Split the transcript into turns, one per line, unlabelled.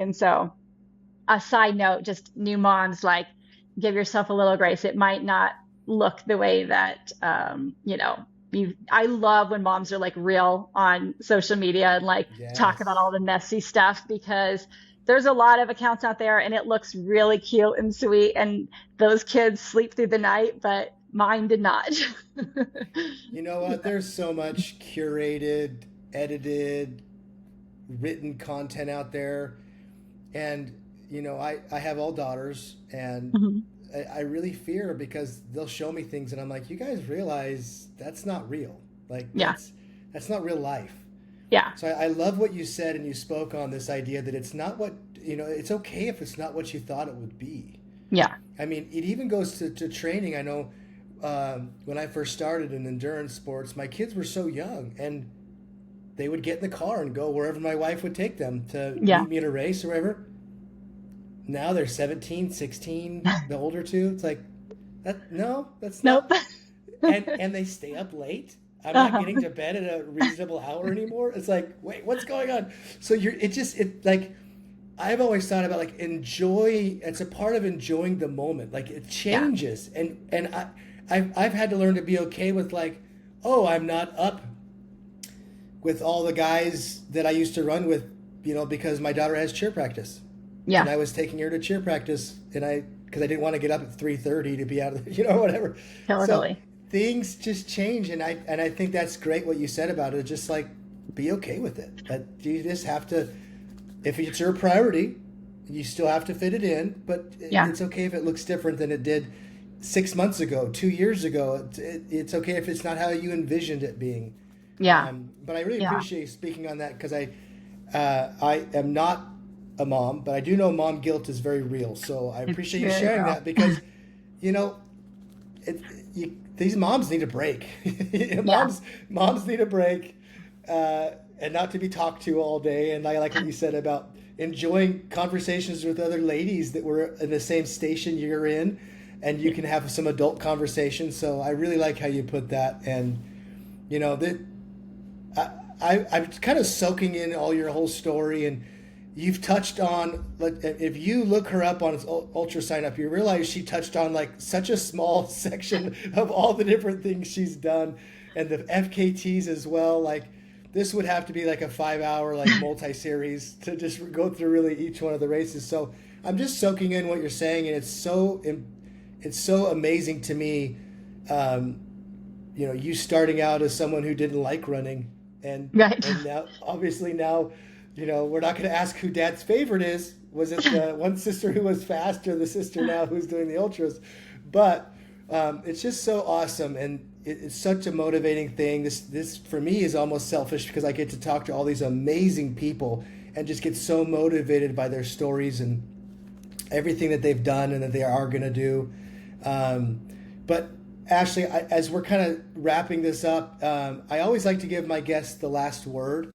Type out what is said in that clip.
And so, a side note, just new moms, like, give yourself a little grace. It might not look the way that, I love when moms are like real on social media and like talk about
Yes.
all the messy stuff, because there's a lot of accounts out there and it looks really cute and sweet. And those kids sleep through the night, but mine did not.
You know what? There's so much curated, edited, written content out there. And, I have all daughters, and
Mhm.
I really fear because they'll show me things and I'm like, you guys realize that's not real. Like
Yeah.
that's not real life.
Yeah.
So I love what you said, and you spoke on this idea that it's not what, it's okay if it's not what you thought it would be.
Yeah.
I mean, it even goes to training. I know when I first started in endurance sports, my kids were so young, and they would get in the car and go wherever my wife would take them to
Yeah.
meet me at a race or wherever. Now they're 17, 16, the older two. It's like, no, that's
Nope.
not. And they stay up late. I'm not
Uh-huh.
getting to bed at a reasonable hour anymore. It's like, wait, what's going on? So it like, I've always thought about like enjoy. It's a part of enjoying the moment. Like it
Yeah.
changes, and I've had to learn to be okay with like, oh, I'm not up with all the guys that I used to run with, because my daughter has cheer practice, and
Yeah.
I was taking her to cheer practice, and because I didn't want to get up at 3:30 to be out of the, whatever. So
Totally.
things just change, and I think that's great what you said about it. Just like be okay with it. That you just have to, if it's your priority, you still have to fit it in. But
Yeah.
it's okay if it looks different than it did 6 months ago, 2 years ago. It's okay if it's not how you envisioned it being.
Yeah.
But I really
Yeah.
appreciate you speaking on that because I am not a mom, but I do know mom guilt is very real. So I
It's
appreciate you
very
sharing
real.
that because, you know, these moms need a break.
Yeah.
Moms need a break, and not to be talked to all day. And I like what you said about enjoying conversations with other ladies that were in the same station you're in, and you can have some adult conversations. So I really like how you put that. And that I'm kind of soaking in all your whole story, and you've touched on. If you look her up on Ultra Sign Up, you realize she touched on like such a small section of all the different things she's done, and the FKTs as well. Like this would have to be like a 5 hour like multi-series to just go through really each one of the races. So I'm just soaking in what you're saying, and it's so amazing to me. Um, you starting out as someone who didn't like running, and
Right.
and now obviously now, we're not going to ask who dad's favorite is. Was it the one sister who was fast, or the sister now who's doing the ultras? But it's just so awesome, and it's such a motivating thing. This for me is almost selfish because I get to talk to all these amazing people and just get so motivated by their stories and everything that they've done and that they are going to do. But Ashley, as we're kind of wrapping this up, I always like to give my guests the last word.